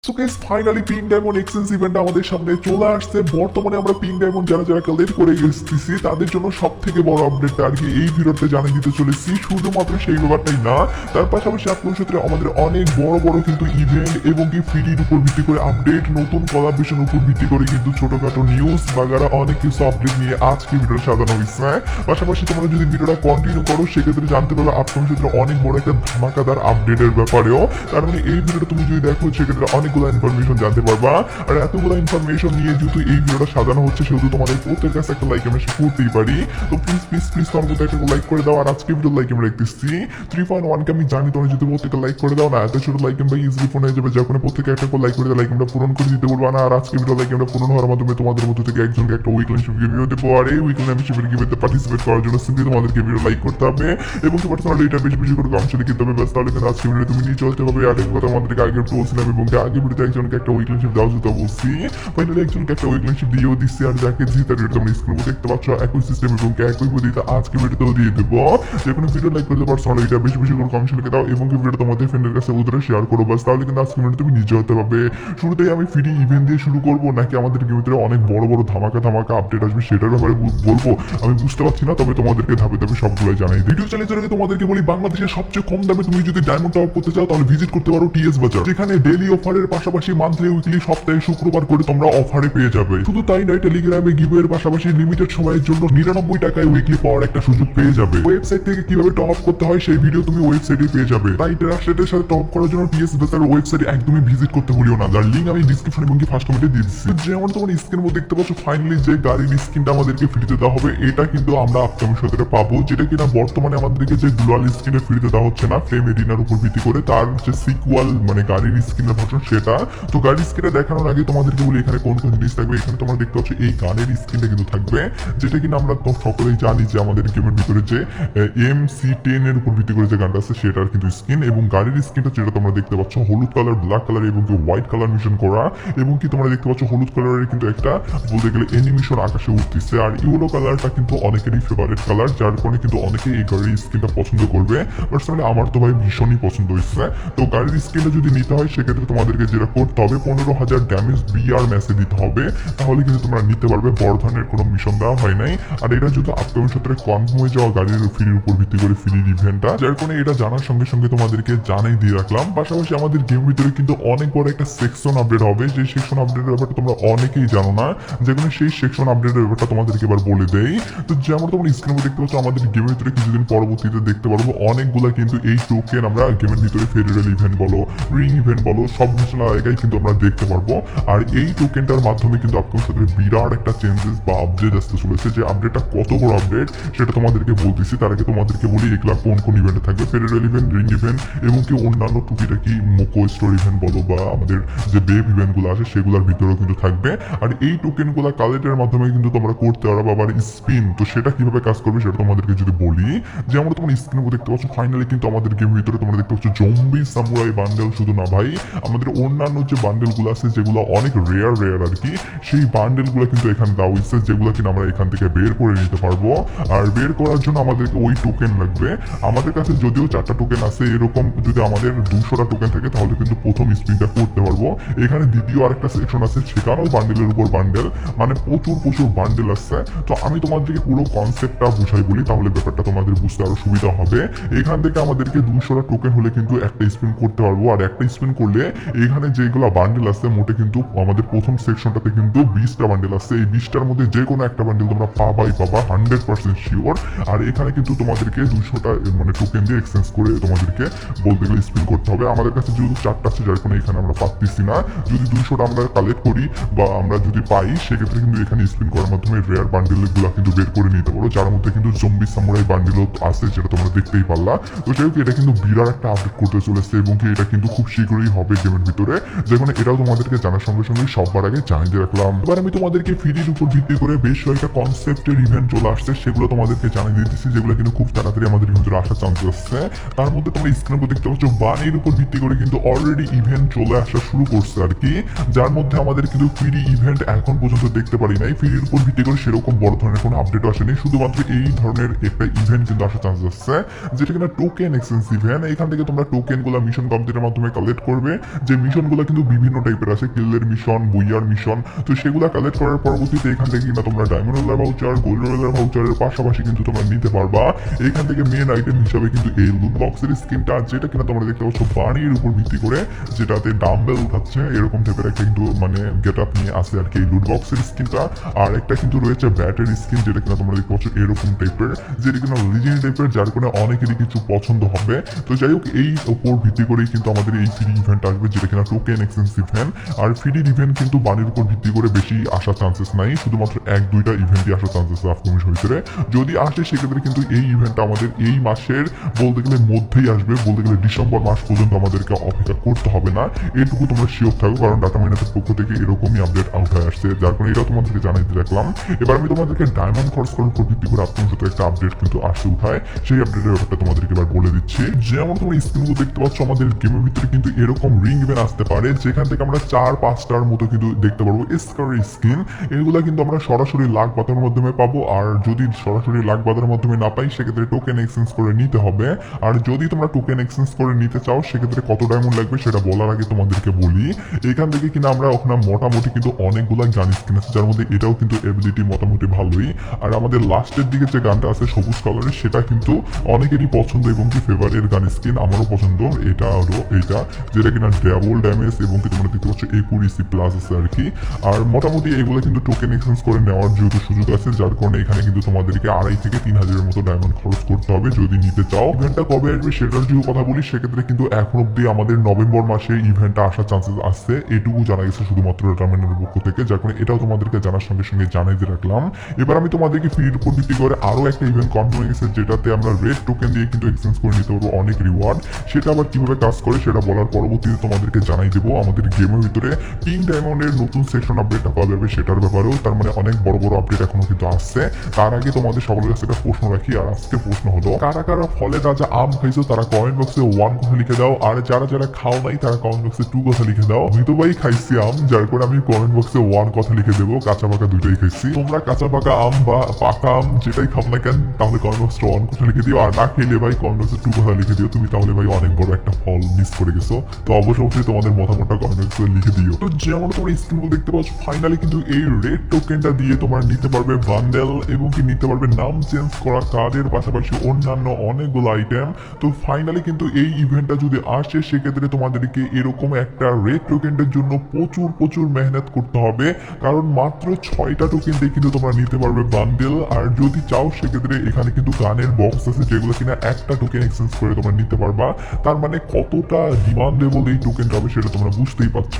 So guys finally pink diamond exchange event আমাদের সামনে চলে আসছে। বর্তমানে আমরা পিঙ্ক ডায়মন্ড যারা যারা কালেক্ট করে গেছি তাদের জন্য সব থেকে বড় আপডেটটা আর কি এই ভিডিওতে জানিয়ে দিতে চলেছি। শুধুমাত্র সেই ব্যাপারটাই না, তার পাশাপাশি আপনার ক্ষেত্রে আমাদের অনেক বড় বড় কিন্তু ইভেন্ট এবং কি ফ্রির উপর ভিত্তি করে আপডেট, নতুন কোলাবরেশন উপর ভিত্তি করে কিন্তু ছোটখাটো নিউজ বাগারা অনেক কিছু আপডেট নিয়ে আজকে ভিডিওটা সাজানো হয়েছে। পাশাপাশি তোমরা যদি ভিডিওটা কন্টিনিউ করো সেক্ষেত্রে জানতে পারবে আপনার ক্ষেত্রে অনেক বড় একটা ধামাকাদার আপডেটের ব্যাপারেও। তার মানে এই ভিডিওটা তুমি যদি দেখো সেক্ষেত্রে অনেকগুলো ইনফরমেশন জানতে পারবা। আর এতগুলো ইনফরমেশন নিয়ে যেহেতু এই ভিডিওটা সাজানো হচ্ছে সেহেতু তোমাদের প্রত্যেকের কাছে একটা লাইক আমরা করতেই পারি। তো প্লিজ প্লিজ প্লিজ তোমার মধ্যে একটা লাইক করে দাও। আর আজকে ভিডিও লাইক আমরা দেখতেছি 3.1 কে আমি জানি তোমরা যদি প্রত্যেকটা লাইক করে দাও না এত ছোট লাইক আমরা ইজিলি ফোন হয়ে যাবে, যখন প্রত্যেকে একটা করে লাইক করে লাইক আমরা পূরণ করে দিতে বলবো না। আর আজকে ভিডিও লাইক আমরা পূরণ হওয়ার মাধ্যমে তোমাদের মধ্যে থেকে একজনকে একটা উইকলি গিভিও দেবো। আর এই উইকলি আমি শিবির গিভিতে পার্টিসিপেট করার জন্য সিম্পলি তোমাদেরকে ভিডিও লাইক করতে হবে এবং পার্সোনালি এটা বেশি বেশি করে কমেন্টে লিখতে হবে। ব্যাস তাহলে কিন্তু আজকে ভিডিও তুমি নিয়ে চলতে হবে। আর এক কথা আমাদেরকে আগে বলছিলাম এবং আগে ভিডিওতে একজনকে একটা উইকলি দেওয়া যেতে বলছি, ফাইনালি একজনকে একটা উইকলি দিয়েও দিচ্ছি। আর যাকে জিতে তোমরা স্ক্রিনে দেখতে পাচ্ছ একই সিস্টেম এবং একই পদ্ধতিতে আজকে ভিডিওতেও দিয়ে দেবো। যে কোনো ভিডিও লাইক করতে পারছো এটা বেশি বেশি করে কমেন্টে লিখে দাও এবং ভিডিওটা তোমাদের ফ্রেন্ডের কাছে ওদের শেয়ার করো। বাস তাহলে কিন্তু আজকে ভিডিও তুমি নিজে হতে পারবে। শুরুতেই আমি ফ্রি ইভেন্ট দিয়ে শুরু করবো নাকি আমাদের গেমের অনেক বড় বড় ধামাকা ধামাকা আপডেট আসবে সেটার ব্যাপারে বলবো আমি বুঝতে পারছি না, তবে তোমাদেরকে ধাপে ধাপে সবগুলোই জানাই। ভিডিও চ্যানেলের আগে তোমাদেরকে বলি বাংলাদেশের সবচেয়ে কম দামে তুমি যদি ডায়মন্ড টপ করতে চাও তাহলে ভিজিট করতে পারো টিএস বাজার, যেখানে ডেইলি অফারের পাশাপাশি মান্থলি উইকলি সপ্তাহে শুক্রবার করে তোমরা অফারে পেয়ে যাবে। শুধু তাই নয়, টেলিগ্রামে গিভের পাশাপাশি লিমিটেড সময়ের জন্য 99 টাকায় উইকলি পাওয়ার একটা সুযোগ পেয়ে যাবে। ওয়েবসাইট থেকে কিভাবে টপ আপ করতে হয় সেই ভিডিও তুমি ওয়েবসাইটে পেয়ে যাবে। তাই ট্রাস্টেডের সাথে টপ করার জন্য টিএস বাজার ওয়েবসাইটে একদমই ভিজিট করতে ভুলিও না, যার লিংক আমি ডিসক্রিপশন এবং ফার্স্ট কমেন্টে দিয়ে দিচ্ছি। যেমন তোমার স্ক্রিনের মধ্যে দেখতে পাচ্ছ ফাইনালি যে গাড়ির স্কিনটা আমাদেরকে ফ্রিতে দেওয়া হবে এটা কিন্তু আমরা আপকামিং সতেরে পাবো, যেটা কিনা বর্তমানে আমাদেরকে যে গ্লোয়াল স্কিনে ফ্রিতে দেওয়া হচ্ছে না ফ্লেম এরিনার উপর ভিত্তি করে, তার যে সিকুয়াল মানে গাড়ির স্কিনের ভার্সন সেটা। তো গাড়ির স্কিনটা দেখানোর আগে তোমাদেরকে বলি এখানে কোন কোন জিনিস থাকবে। এখানে তোমরা দেখতে পাচ্ছ এই গানের স্কিনটা কিন্তু থাকবে, যেটা কিনা আমরা তো সকলেই জানি যে আমাদের গেমের ভিতরে যে MC10 এর উপর ভিত্তি করে যে গানটা আছে সেটার কিন্তু স্কিন এবং গাড়ির স্কিনটা যেটা তোমরা দেখতে পাচ্ছ হলুদ কালার, ব্ল্যাক কালার এবং হোয়াইট কালার মিশন করা এবং কি তোমরা দেখতে পাচ্ছ হলুদ কালারের কিন্তু একটা বলতে গেলে অ্যানিমেশন আকাশে উঠতেছে। আর ইয়েলো কালারটা কিন্তু অনেকেরই ফেভারিট কালার, যার কারণে কিন্তু অনেকেই এই গাড়ির স্কিনটা পছন্দ করবে। পার্সোনালি আমার তো ভাই ভীষণই পছন্দ হয়েছে। তো গাড়ির স্কিনটা যদি নিতে হয় সেক্ষেত্রে তোমাদেরকে যেটা করতে হবে 15,000 ড্যামেজ বিআর ম্যাচে দিতে হবে, তাহলে কিন্তু তোমরা নিতে পারবে। বড় ধরনের কোনো মিশন দেওয়া হয় নাই। আর এটা যদি আপকামিং সূত্রে কনফার্ম হয়ে যাওয়া গাড়ির ফ্রির উপর ভিত্তি করে ফ্রি ইভেন্টটা, যার কারণে এটা জানার সঙ্গে সঙ্গে তোমাদেরকে জানাই দিয়ে রাখলাম। পাশাপাশি আমাদের গেম ভিতরে কিন্তু অনেক বড় একটা সেকশন আপডেট হবে, যে সেকশন আপডেটের ব্যাপারটা তোমরা অনেকেই জানো না, যেখানে সেই সেকশন আপডেটের ব্যাপারটা তোমাদেরকে এবার বলে দেই। তো যেমন তোমরা স্ক্রিনে দেখতে পাচ্ছ আমাদের গেমের ভিতরে কিছুদিন পরবর্তীতে দেখতে পারবো অনেকগুলা কিন্তু এই টোকেন আমরা গেমের ভিতরে ফেডারেল ইভেন্ট বলো, রিং ইভেন্ট বলো, সব জায়গায় কিন্তু আমরা দেখতে পারবো। আর এই টোকেনটার মাধ্যমে কিন্তু আপনার সাথে বিরাট একটা চেঞ্জেস বা আপডেট আসতে চলেছে। যে আপডেটটা কত বড় আপডেট সেটা তোমাদেরকে বলতেছি, তার আগে তোমাদেরকে বলি এগুলা কোন কোন ইভেন্টে থাকবে। ফেডারেল ইভেন্ট, রিং ইভেন্ট এবং কি অন্যান্য টুকিটাকি মোকো স্টোর ইভেন্ট বলো বা আমাদের যে বেব ইভেন্টগুলো আছে সেগুলোর ভিতরেও কিন্তু থাকবে। আর এই টোকেনগুলো কালেক্টের মাধ্যমে কিন্তু তোমরা করতে পারো আবার স্পিন। তো সেটা কিভাবে কাজ করবে সেটা তোমাদেরকে যদি বলি, যে আমরা তোমার স্ক্রিনে দেখতে পাচ্ছ ফাইনালি কিন্তু আমাদের গেম ভিতরে তোমরা দেখতে পাচ্ছ জম্বি সামুরাই বান্ডেল। শুধু না ভাই, আমাদের অন্যান্য যে বান্ডেলগুলো আছে যেগুলো অনেক রেয়ার আর কি, সেই বান্ডেলগুলো কিন্তু এখানে দেওয়া হয়েছে, যেগুলো কিনা আমরা এখান থেকে বের করে নিতে পারবো। আর বের করার জন্য আমাদেরকে ওই টোকেন লাগবে। আমাদের কাছে যদিও 4টা টোকেন আছে, এরকম যদি আমাদের 200টা টোকেন থাকে তাহলে কিন্তু প্রথম স্পিনটা করতে পারবো। এখানে দ্বিতীয় আরেকটা সেকশন আছে, সেখানেও বান্ডেলের উপর বান্ডেল, মানে প্রচুর প্রচুর বান্ডেল আছে। তো আমি তোমাদেরকে পুরো কনসেপ্টটা বুঝাই বলি, তাহলে ব্যাপারটা তোমাদের বুঝতে আরো সুবিধা হবে। এখান থেকে আমাদেরকে 200টা টোকেন হলে কিন্তু একটা স্পিন করতে পারবো। আর একটা স্পিন করলে এখানে যেগুলো বান্ডেল আছে মোটে কিন্তু আমাদের প্রথম সেকশনটাতে কিন্তু 20টা বান্ডেল আছে। এই 20টার মধ্যে যে কোনো একটা বান্ডেল তোমরা পাবাই পাবা 100% শিওর। আর এখানে কিন্তু তোমাদেরকে 200টা মানে টোকেন দিয়ে এক্সচেঞ্জ করে তোমাদেরকে বলতে গেলে স্পিন করতে হবে। আমাদের কাছে যেহেতু 4টা আছে যার কারণে এখানে আমরা পাচ্ছি না। যদি 200টা আমরা কালেক্ট করি বা আমরা যদি পাই সেক্ষেত্রে কিন্তু এখানে স্পিন করার মাধ্যমে রেয়ার বান্ডেলগুলো কিন্তু বের করে নিতে পারো, যার মধ্যে কিন্তু জম্বি সামুরাই বান্ডেলও আছে যেটা তোমরা দেখতেই পারলা। তো যাই হোক এটা কিন্তু বিরাট একটা আপডেট করতে চলেছে এবং কি এটা কিন্তু খুব শীঘ্রই হবে গেমের ভিতরে, যেখানে এটাও তোমাদেরকে জানার সঙ্গে সঙ্গে সবার আগে জানিয়ে রাখলাম। এবার আমি তোমাদেরকে ফ্রির উপর ভিত্তি করে বেশ কয়েকটা কনসেপ্টের ইভেন্ট চলে আসছে, সেগুলো তোমাদেরকে জানিয়ে দিতেছি, যেগুলো কিন্তু খুব তাড়াতাড়ি আমাদের ভিতরে আসার চান্স আসছে। তার মধ্যে তোমরা স্ক্রিনের উপর দেখতে পাচ্ছ বানির উপর ভিত্তি করে কিন্তু অলরেডি ইভেন্ট চলে আসা শুরু করছে আর কি, যার মধ্যে আমাদের কিন্তু ফ্রি ইভেন্ট এখন পর্যন্ত দেখতে পারি নাই। ফ্রির উপর ভিত্তি করে সেরকম বড় ধরনের কোনো আপডেট আসেনি, শুধুমাত্র এই ধরনের একটা ইভেন্ট কিন্তু আসার চান্স আসছে, যেটা কিনা টোকেন এক্সচেঞ্জ ইভেন্ট। এখান থেকে তোমরা টোকেন গুলা মিশন কমপ্লিটের মাধ্যমে কালেক্ট করবে। যে মিশন মিশনগুলো কিন্তু বিভিন্ন টাইপের আছে, কিলের মিশন, বুইয়ার মিশন। তো সেগুলো কালেক্ট করার পরবর্তীতে এখান থেকে কিনা তোমরা diamond roller voucher, gold roller ভাউচারের পাশাপাশি কিন্তু তোমরা নিতে পারবা এখান থেকে মেন আইটেম হিসাবে কিন্তু এই লুট বক্সের স্কিনটা, যেটা কিনা তোমরা দেখতে পাচ্ছ বাড়ির উপর ভিত্তি করে, যেটাতে ডাম্বেল উঠাচ্ছে এরকম টাইপের একটা কিন্তু মানে গেট আপ নিয়ে আসে আর কি এই লুট বক্সের স্কিনটা। আর একটা কিন্তু রয়েছে ব্যাটের স্কিন, যেটা কিনা তোমরা দেখতে পাচ্ছ এরকম টাইপের, যেটা কিনা লিজেন্ড টাইপের, যার কারণে অনেকেরই কিছু পছন্দ হবে। তো যাই হোক, এই উপর ভিত্তি করেই কিন্তু আমাদের এই ফ্রি ইভেন্ট আসবে, যেটা কিনা টোকেন এক্সচেঞ্জ ইভেন্ট। আর ফ্রি ইভেন্ট কিন্তু বাড়ির উপর ভিত্তি করে বেশি আসার চান্সেস নাই, শুধুমাত্র 1-2টা ইভেন্টই আসার চান্সেস আপকামিং ভিতরে। যদি আসে সেক্ষেত্রে কিন্তু এই ইভেন্টটা আমাদের এই মাসের বলতে গেলে মধ্যেই আসবে, বলতে গেলে ডিসেম্বর মাস পর্যন্ত আমাদেরকে অপেক্ষা করতে হবে না, এটুকু তোমরা শিওর থাকো, কারণ ডাটা মাইনাসের পক্ষ থেকে এরকমই আপডেট আউট হয়ে আসছে, যার কারণে এটাও তোমাদেরকে জানাইতে রাখলাম। এবার আমি তোমাদেরকে ডায়মন্ড খরচ করার উপর ভিত্তি করে আপকামিং সাথে একটা আপডেট কিন্তু আসে উঠায়, সেই আপডেটের ব্যাপারটা তোমাদেরকে এবার বলে দিচ্ছি। যেমন তোমরা স্ক্রিনগুলো দেখতে পাচ্ছ, আমাদের গেমের ভিতরে কিন্তু এরকম রিং ইভেন্ট আসতে পারে, যেখান থেকে আমরা 4-5টার মতো কিন্তু দেখতে পারবো স্কারের স্কিন। এগুলা কিন্তু আমরা সরাসরি লাখ বাতার মাধ্যমে পাবো, আর যদি সরাসরি লাখ বাতার মাধ্যমে না পাই সেক্ষেত্রে টোকেন এক্সচেঞ্জ করে নিতে হবে। আর যদি তোমরা টোকেন এক্সচেঞ্জ করে নিতে চাও সেক্ষেত্রে কত ডায়মন্ড লাগবে সেটা বলার আগে তোমাদেরকে বলি, এখান থেকে কিনা আমরা ওখানে মোটামুটি কিন্তু অনেকগুলো গান স্কিন আছে, যার মধ্যে এটাও কিন্তু এবিলিটি মোটামুটি ভালোই। আর আমাদের লাস্টের দিকে যে গানটা আছে সবুজ কালারের, সেটা কিন্তু অনেকেরই পছন্দ এবং কি ফেভারের গান স্কিন, আমারও পছন্দ। এটা হলো এইটা, যেটা কিনা ডাবল ড্যামেজ এবং কি তোমরা দেখতে পাচ্ছ একুরেসি প্লাস আছে আর কি। আর মোটামুটি এগুলো কিন্তু টোকেন এক্সচেঞ্জ করে নেওয়ার যেহেতু সুযোগ আছে, যার কারণে এখানে কিন্তু তোমাদেরকে 2.5 থেকে 3,000-এর মতো ডায়মন্ড খরচ করতে হবে যদি নিতে চাও। ইভেন্টটা কবে আসবে সেটার যদি কথা বলি, সেক্ষেত্রে কিন্তু এখন অব্দি আমাদের নভেম্বর মাসে ইভেন্টটা আসার চান্সেস আছে, এটুকু জানা গেছে শুধুমাত্র টার্মিনালের পক্ষ থেকে, যার কারণে এটাও তোমাদেরকে জানার সঙ্গে সঙ্গে জানাই দিয়ে রাখলাম। এবার আমি তোমাদেরকে ফ্রির উপর ভিত্তি করে আরো একটা ইভেন্ট কনফার্ম হয়ে গেছে, যেটাতে আমরা রেড টোকেন দিয়ে কিন্তু এক্সচেঞ্জ করে নিতে পারবো অনেক রিওয়ার্ড। সেটা আবার কিভাবে কাজ করে সেটা বলার পরবর্তীতে তোমাদেরকে জানাই দেবো। আমাদের গেমের ভিতরে পিঙ্ক ডায়মন্ডের নতুন সেকশন আপডেটটা কবে হবে সেটার ব্যাপারেও, তার মানে অনেক বড় বড় আপডেট এখনো কিন্তু আসছে। তার আগে তোমাদের সকলের কাছে একটা প্রশ্ন রাখি, আর আজকে প্রশ্ন হলো, কারা কারা ফলে রাজা আম খাইছো তারা কমেন্ট বক্সে 1 কথা লিখে দাও, আর যারা যারা খাও নাই তারা কমেন্ট বক্সে 2 কথা লিখে দাও। আমি তো ভাই খাইছি আম, যার করে আমি কমেন্ট বক্সে 1 কথা লিখে দেবো, কাঁচা পাকা দুইটাই খাইছি। তোমরা কাঁচা পাকা আম বা পাকা আম যেটাই খাও না কেন, তাহলে কমেন্ট বক্সে 1 কথা লিখে দিও, আর না খেলে ভাই কমেন্ট বক্সে 2 কথা লিখে দিও। তুমি তাহলে ভাই অনেক বড় একটা ফল মিস করে গেছো। তো অবশ্যই তোমাদের মতামতটা কমেন্ট বক্সে লিখে দিও। তো যেমন তোমরা স্ক্রিনগুলো দেখতে পাচ্ছ, ফাইনালি কিন্তু এই রেড টোকেনটা দিয়ে তোমরা নিতে পারবে বান্ডেল এবং কি নিতে পারবে নাম চেঞ্জ করা কার্ডের পাশাপাশি অন্যান্য অনেকগুলো আইটেম। তো ফাইনালি কিন্তু এই ইভেন্টটা যদি আসে সেক্ষেত্রে তোমাদেরকে এরকম একটা রেড টোকেনটার জন্য প্রচুর প্রচুর মেহনত করতে হবে, কারণ মাত্র 6টা টোকেন দিয়ে কিন্তু তোমরা নিতে পারবে বান্ডেল। আর যদি চাও সেক্ষেত্রে এখানে কিন্তু গানের বক্স আছে, যেগুলো কিনা একটা টোকেন এক্সচেঞ্জ করে তোমরা নিতে পারবা। তার মানে কতটা ডিমান্ডেবল এই টোকেনটা হবে সেটা তোমরা বুঝতেই পারছ।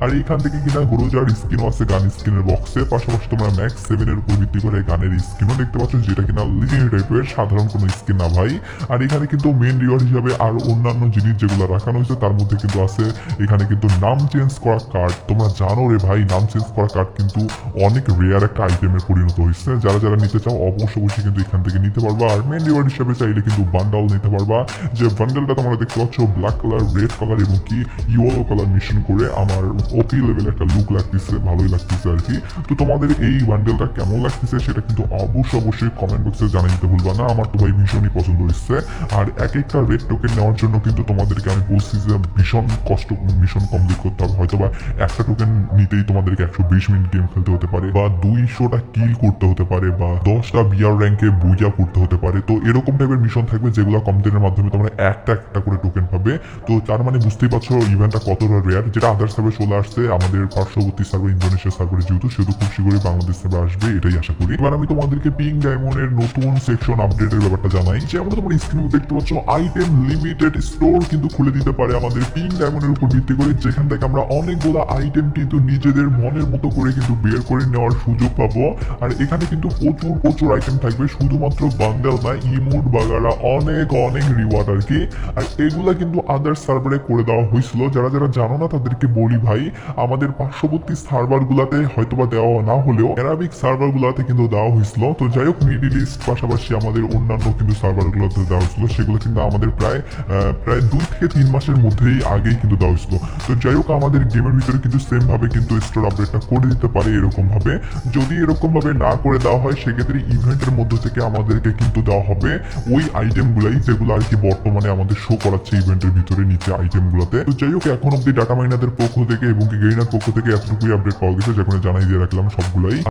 আর এখান থেকে কিনা গ্রোজার স্কিনও আছে গান স্কিনের বক্সে, পাশাপাশি তোমরা ম্যাক্স 7-এর উপর ভিত্তি করে গানের স্কিনও দেখতে পাচ্ছ, যেটা কিনা লিজেন্ড টাইপের, সাধারণ কোনো স্কিন না ভাই। আর এখানে কিন্তু মেন রিওয়ার্ড হিসাবে আর অন্যান্য জিনিস যেগুলো রাখানো হয়েছে তার মধ্যে কিন্তু আছে এখানে কিন্তু নাম চেঞ্জ করা কার্ড। তোমরা জানো রে ভাই, নাম চেঞ্জ করা কার্ড কিন্তু অনেক রেয়ার একটা আইটেমে পরিণত হয়েছে। যারা যারা নিতে চাও অবশ্যই কিন্তু এখান থেকে নিতে পারবা। আর মেন রিওয়ার্ড হিসাবে চাইলে কিন্তু বান্ডাল নিতে পারবা, যে বান্ডেলটা তোমরা দেখতে পাচ্ছ ব্ল্যাক কালার, রেড কালার এবং কি ইয়েলো কালার মিশন করে আমার ওপি লেভেল একটা লুক লাগতেছে, ভালোই লাগতেছে আর কি। তো তোমাদের এই বান্ডেলটা কেমন লাগতেছে সেটা কিন্তু অবশ্যই কমেন্ট বক্সে জানিয়ে দিতে ভুলবা না। আমার তো ভাই ভীষণই পছন্দ হচ্ছে। আর এক একটা রেড টোকেন নেওয়ার জন্য কিন্তু তোমাদেরকে আমি বলছি যে ভীষণ কষ্ট মিশন কমপ্লিট করতে হবে। হয়তো বা একটা টোকেন নিতেই তোমাদেরকে 120 মিনিট গেম খেলতে হতে পারে, বা 200টা কিল করতে হতে পারে, বা 10টা বিয়ার র্যাঙ্কে বুইয়া করতে হতে পারে। তো এরকম টাইপের মিশন থাকবে যেগুলো কমপ্লিটের মাধ্যমে তোমরা একটা করে টোকেন পাবে। তো তার মানে বুঝতেই পারছো ইভেন্টটা কতটা রেয়ার, যেটা আদার সার্ভার চলে আসছে আমাদের পার্শ্ববর্তী সার্ভার ইন্দোনেশিয়া সার্ভারে, যেহেতু সেহেতু খুব শীঘ্রই বাংলাদেশ সার্ভার আসবে, এটাই আশা করি। এবার আমি তোমাদেরকে পিঙ্ক ডায়মন্ডের নতুন সেকশন আপডেটের ব্যাপারটা জানাই। যে আমরা তোমার স্ক্রিনে দেখতে পাচ্ছ আইটেম লিমিটেড স্টোর কিন্তু খুলে দিতে পারে আমাদের পিঙ্ক ডায়মন্ডের উপর ভিত্তি করে, যেখান থেকে আমরা অনেকগুলো আইটেম কিন্তু নিজেদের মনের মতো করে কিন্তু বের করে নেওয়ার সুযোগ পাবো। আর এখানে কিন্তু প্রচুর আইটেম থাকবে, শুধুমাত্র বান্ডেল না, ইমোট বাগারা অনেক রিওয়ার্ড আর কি। আর এগুলা কিন্তু আদার সার্ভারে করে দেওয়া হয়েছিল। যারা যারা জানো না তাদেরকে বলি ভাই, আমাদের পার্শ্ববর্তী সার্ভার গুলাতে হয়তোবা দেওয়া না হলেও অ্যারাবিক সার্ভার গুলাতে কিন্তু দেওয়া হয়েছিল। তো যাই হোক, মিডিল ইস্ট পাশাপাশি আমাদের অন্যান্য কিন্তু সার্ভার গুলোতে দেওয়া হয়েছিল, সেগুলো কিন্তু আমাদের প্রায় 2 থেকে 3 মাসের মধ্যেই আগেই কিন্তু দেওয়া হয়েছিল। তো যাই হোক, আমাদের গেমের ভিতরে কিন্তু সেম ভাবে কিন্তু স্টোর আপডেটটা করে দিতে পারে এরকম ভাবে। যদি এরকম ভাবে না করে দেওয়া হয় সেক্ষেত্রে ইভেন্টের মধ্যে থেকে আমাদেরকে কিন্তু দেওয়া হবে ওই আইটেম গুলাই যেগুলো আর কি বর্তমানে আমাদের শো করাচ্ছে ইভেন্টের ভিতরে নিচে আইটেম গুলাতে। তো যাই হোক, এখন অব্দি ডাটা মাইনাদের পক্ষ থেকে এবং কি গেইনার পক্ষ থেকে এতটুকুই আপডেট পাওয়া গেছে, যখন জানাই দিয়ে রাখলাম সবগুলাই।